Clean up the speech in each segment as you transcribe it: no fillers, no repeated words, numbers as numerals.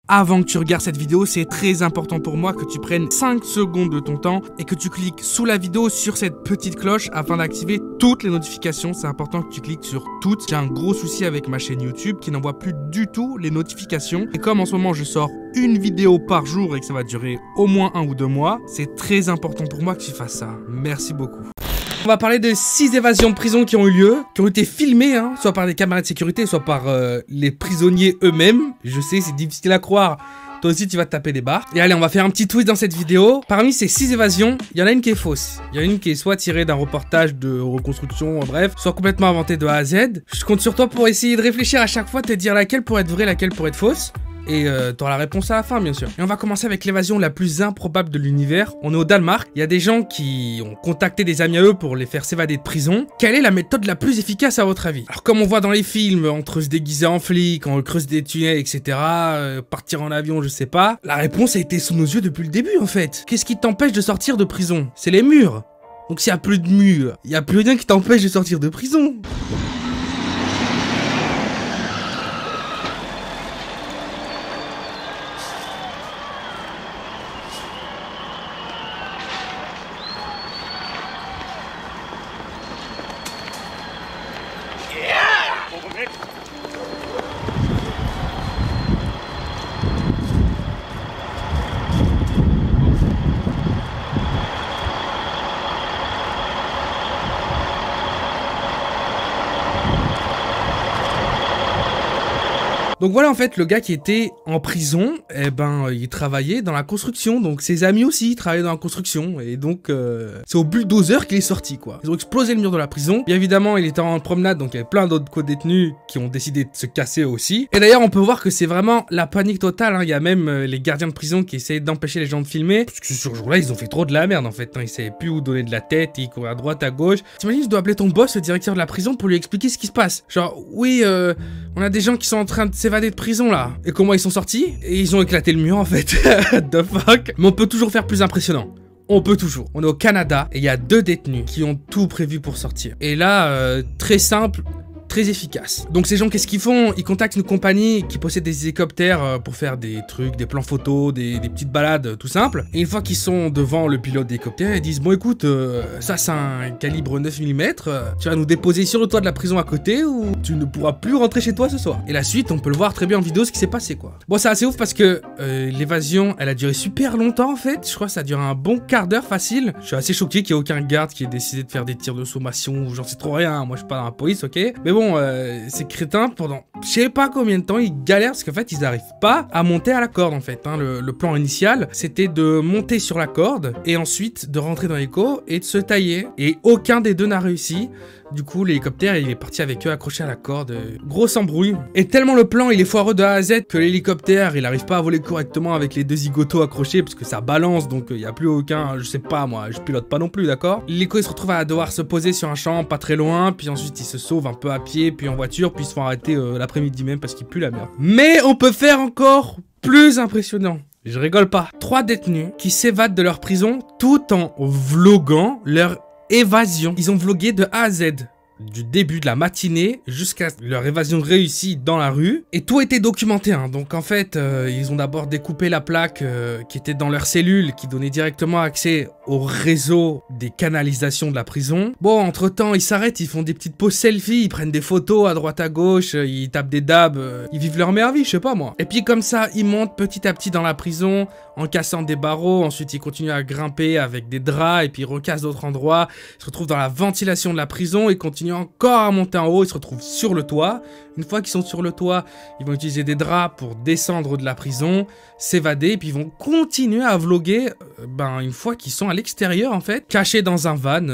Avant que tu regardes cette vidéo, c'est très important pour moi que tu prennes 5 secondes de ton temps et que tu cliques sous la vidéo sur cette petite cloche afin d'activer toutes les notifications. C'est important que tu cliques sur toutes. J'ai un gros souci avec ma chaîne YouTube qui n'envoie plus du tout les notifications. Et comme en ce moment je sors une vidéo par jour et que ça va durer au moins 1 ou 2 mois, c'est très important pour moi que tu fasses ça. Merci beaucoup. On va parler de 6 évasions de prison qui ont eu lieu, qui ont été filmées, soit par des caméras de sécurité, soit par les prisonniers eux-mêmes. Je sais, c'est difficile à croire. Toi aussi, tu vas te taper des barres. Et allez, on va faire un petit twist dans cette vidéo. Parmi ces 6 évasions, il y en a une qui est fausse. Il y en a une qui est soit tirée d'un reportage de reconstruction, bref, soit complètement inventée de A à Z. Je compte sur toi pour essayer de réfléchir à chaque fois, te dire laquelle pourrait être vraie, laquelle pourrait être fausse. Et t'auras la réponse à la fin, bien sûr. Et on va commencer avec l'évasion la plus improbable de l'univers. On est au Danemark. Il y a des gens qui ont contacté des amis à eux pour les faire s'évader de prison. Quelle est la méthode la plus efficace à votre avis? Alors, comme on voit dans les films, entre se déguiser en flic, on creuse des tunnels, etc., partir en avion, je sais pas. La réponse a été sous nos yeux depuis le début, en fait. Qu'est-ce qui t'empêche de sortir de prison? C'est les murs. Donc s'il n'y a plus de murs, il n'y a plus rien qui t'empêche de sortir de prison. Donc voilà, en fait, le gars qui était en prison, eh ben, il travaillait dans la construction. Donc ses amis aussi travaillaient dans la construction. Et donc, c'est au bulldozer qu'il est sorti, quoi. Ils ont explosé le mur de la prison. Bien évidemment, il était en promenade, donc il y avait plein d'autres co-détenus qui ont décidé de se casser aussi. Et d'ailleurs, on peut voir que c'est vraiment la panique totale. Il y a même les gardiens de prison qui essayaient d'empêcher les gens de filmer. Parce que ce jour-là, ils ont fait trop de la merde, en fait. Ils savaient plus où donner de la tête, ils couraient à droite, à gauche. T'imagines, tu dois appeler ton boss, le directeur de la prison, pour lui expliquer ce qui se passe. Genre, oui, on a des gens qui sont en train de s'évader de prison là. Et comment ils sont sortis? Et ils ont éclaté le mur en fait. The fuck. Mais on peut toujours faire plus impressionnant. On peut toujours. On est au Canada et il y a 2 détenus qui ont tout prévu pour sortir. Et là, très simple, très efficace. Donc ces gens, qu'est-ce qu'ils font? Ils contactent une compagnie qui possède des hélicoptères pour faire des trucs, des plans photos, des petites balades tout simples. Et une fois qu'ils sont devant le pilote d'hélicoptère, ils disent: bon écoute, ça c'est un calibre 9 mm, tu vas nous déposer sur le toit de la prison à côté ou tu ne pourras plus rentrer chez toi ce soir. Et la suite, on peut le voir très bien en vidéo ce qui s'est passé, quoi. Bon, c'est assez ouf parce que l'évasion, elle a duré super longtemps en fait. Je crois que ça a duré un bon quart d'heure facile. Je suis assez choqué qu'il n'y ait aucun garde qui ait décidé de faire des tirs de sommation ou j'en sais trop rien. Moi je suis pas dans la police, ok. Mais bon, ces crétins, pendant je sais pas combien de temps, ils galèrent parce qu'en fait, ils n'arrivent pas à monter à la corde en fait. Le plan initial, c'était de monter sur la corde et ensuite de rentrer dans l'écho et de se tailler. Et aucun des deux n'a réussi. Du coup, l'hélicoptère, il est parti avec eux accroché à la corde. Grosse embrouille. Et tellement le plan, il est foireux de A à Z que l'hélicoptère, il arrive pas à voler correctement avec les 2 zigotos accrochés parce que ça balance, donc il y a plus aucun, je sais pas moi, je pilote pas non plus, d'accord? L'hélico, il se retrouve à devoir se poser sur un champ pas très loin, puis ensuite il se sauve un peu à pied, puis en voiture, puis ils se font arrêter l'après-midi même parce qu'il pue la merde. Mais on peut faire encore plus impressionnant. Je rigole pas. 3 détenus qui s'évadent de leur prison tout en vloguant leur évasion. Ils ont vlogué de A à Z. Du début de la matinée jusqu'à leur évasion réussie dans la rue. Et tout a été documenté, Donc en fait, ils ont d'abord découpé la plaque qui était dans leur cellule, qui donnait directement accès au réseau des canalisations de la prison. Bon, entre temps, ils s'arrêtent, ils font des petites pauses selfie, ils prennent des photos à droite à gauche, ils tapent des dabs, ils vivent leur meilleure vie, je sais pas moi. Et puis comme ça, ils montent petit à petit dans la prison, en cassant des barreaux, ensuite ils continuent à grimper avec des draps, et puis ils recassent d'autres endroits, ils se retrouvent dans la ventilation de la prison, ils continuent encore à monter en haut, ils se retrouvent sur le toit. Une fois qu'ils sont sur le toit, ils vont utiliser des draps pour descendre de la prison, s'évader, et puis ils vont continuer à vloguer, une fois qu'ils sont à l'extérieur en fait, cachés dans un van,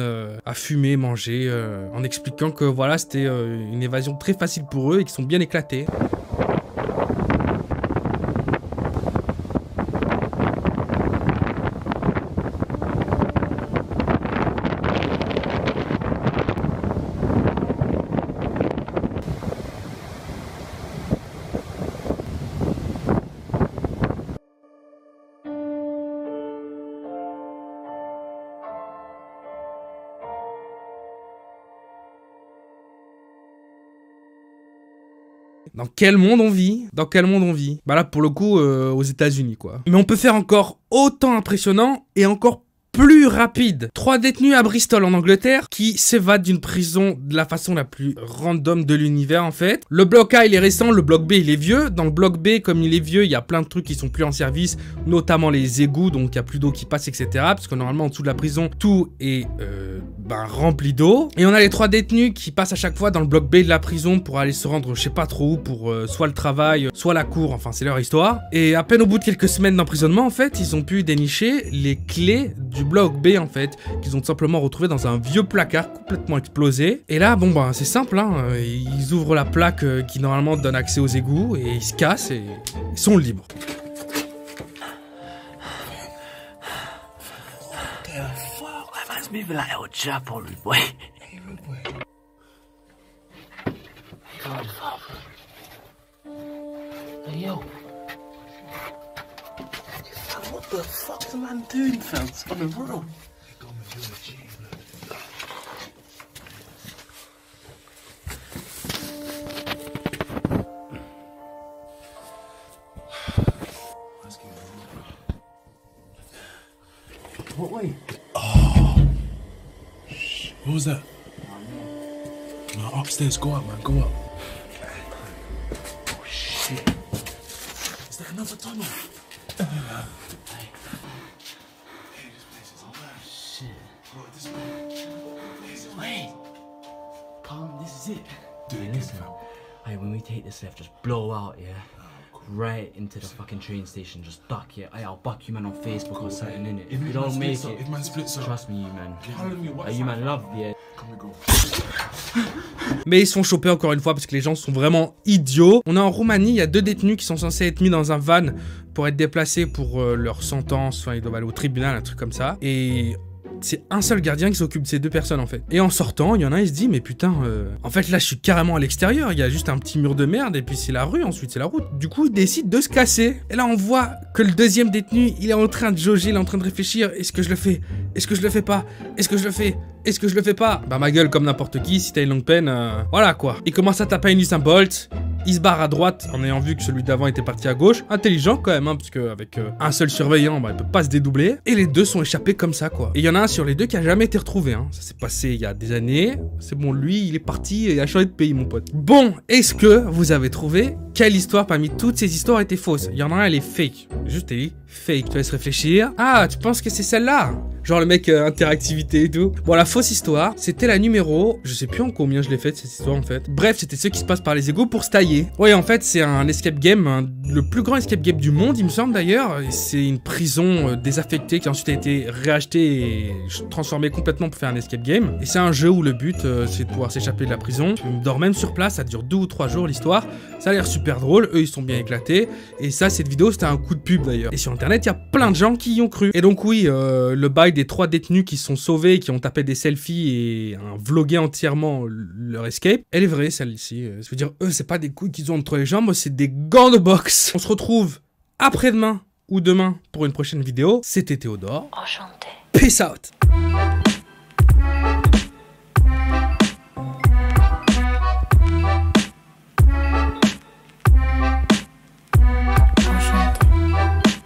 à fumer, manger, en expliquant que voilà, c'était une évasion très facile pour eux et qu'ils sont bien éclatés. Dans quel monde on vit? Dans quel monde on vit? Bah là, pour le coup, aux États-Unis, quoi. Mais on peut faire encore autant impressionnant et encore plus rapide. 3 détenus à Bristol en Angleterre qui s'évadent d'une prison de la façon la plus random de l'univers en fait. Le bloc A il est récent, le bloc B il est vieux. Dans le bloc B comme il est vieux, il y a plein de trucs qui sont plus en service, notamment les égouts, donc il y a plus d'eau qui passe etc. Parce que normalement en dessous de la prison tout est rempli d'eau. Et on a les 3 détenus qui passent à chaque fois dans le bloc B de la prison pour aller se rendre je sais pas trop où pour soit le travail, soit la cour, enfin c'est leur histoire. Et à peine au bout de quelques semaines d'emprisonnement en fait, ils ont pu dénicher les clés du bloc B en fait, qu'ils ont tout simplement retrouvé dans un vieux placard complètement explosé. Et là, bon bah c'est simple, hein, ils ouvrent la plaque qui normalement donne accès aux égouts et ils se cassent et ils sont libres. What the fuck is the man doing, fam? It's on the road. What way? Oh. What was that? No, upstairs. Go up, man. Go up. Oh, shit. Is that another tunnel? Wait. Calm, this is it. Dude, listen. Hey, when we take this left, just blow out, yeah? Right into the fucking train station, just duck, yeah? Hey, I'll buck you, man, on Facebook or something, innit? If you don't make it, if man splits up, trust me, you, man. Hey, you, man, love, yeah? Come we go. Mais ils sont chopés encore une fois parce que les gens sont vraiment idiots. On est en Roumanie, il y a 2 détenus qui sont censés être mis dans un van pour être déplacés pour leur sentence. Enfin, ils doivent aller au tribunal, un truc comme ça. Et c'est un seul gardien qui s'occupe de ces 2 personnes en fait. Et en sortant, il y en a un, il se dit mais putain, en fait là je suis carrément à l'extérieur, il y a juste un petit mur de merde et puis c'est la rue, ensuite c'est la route. Du coup il décide de se casser. Et là on voit que le 2e détenu, il est en train de jauger, il est en train de réfléchir, est-ce que je le fais? Est-ce que je le fais pas? Est-ce que je le fais? Est-ce que je le fais pas? Bah ma gueule comme n'importe qui, si t'as une longue peine, voilà quoi. Il commence à taper une Usain Bolt. Il se barre à droite en ayant vu que celui d'avant était parti à gauche. Intelligent quand même, hein, parce qu'avec un seul surveillant, bah, il peut pas se dédoubler. Et les 2 sont échappés comme ça, quoi. Et il y en a un sur les 2 qui a jamais été retrouvé. Hein. Ça s'est passé il y a des années. C'est bon, lui, il est parti et il a changé de pays, mon pote. Bon, est-ce que vous avez trouvé quelle histoire parmi toutes ces histoires était fausse? Il y en a un, elle est fake. Juste, elle est fake. Tu laisses réfléchir. Ah, tu penses que c'est celle-là? Genre le mec interactivité et tout. Bon, la fausse histoire, c'était la numéro... Je sais plus en combien je l'ai faite, cette histoire, en fait. Bref, c'était ceux qui se passent par les égouts pour se tailler. Ouais, en fait, c'est un escape game, le plus grand escape game du monde, il me semble d'ailleurs. C'est une prison désaffectée qui ensuite a été réachetée et transformée complètement pour faire un escape game. Et c'est un jeu où le but, c'est de pouvoir s'échapper de la prison. Tu dors même sur place, ça dure 2 ou 3 jours l'histoire. Ça a l'air super drôle, eux ils sont bien éclatés. Et ça, cette vidéo, c'était un coup de pub d'ailleurs. Et sur internet, il y a plein de gens qui y ont cru. Et donc oui, le bail des 3 détenus qui sont sauvés, qui ont tapé des selfies et vlogué entièrement leur escape, elle est vraie celle-ci. Je veux dire, eux, c'est pas des couilles qu'ils ont entre les jambes, c'est des gants de boxe. On se retrouve après-demain ou demain pour une prochaine vidéo. C'était Théodore. Enchanté. Peace out.